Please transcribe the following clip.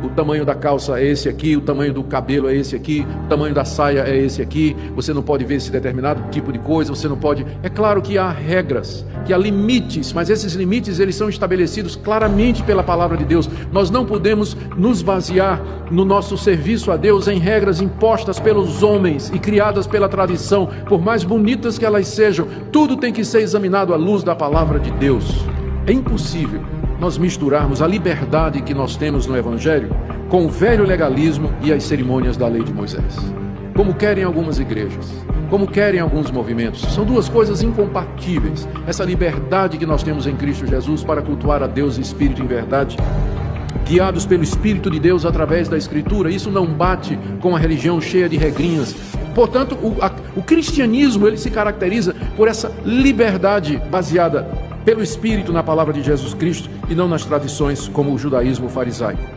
o tamanho da calça é esse aqui, o tamanho do cabelo é esse aqui, o tamanho da saia é esse aqui, você não pode ver esse determinado tipo de coisa, você não pode... É claro que há regras, que há limites, mas esses limites eles são estabelecidos claramente pela palavra de Deus. Nós não podemos nos basear no nosso serviço a Deus em regras impostas pelos homens e criadas pela tradição, por mais bonitas que elas sejam. Tudo tem que ser examinado à luz da palavra de Deus. É impossível nós misturarmos a liberdade que nós temos no Evangelho com o velho legalismo e as cerimônias da lei de Moisés, como querem algumas igrejas, como querem alguns movimentos. São duas coisas incompatíveis. Essa liberdade que nós temos em Cristo Jesus para cultuar a Deus em espírito e em verdade, guiados pelo Espírito de Deus através da Escritura, isso não bate com a religião cheia de regrinhas. Portanto, o cristianismo ele se caracteriza por essa liberdade baseada pelo Espírito na palavra de Jesus Cristo e não nas tradições como o judaísmo farisaico.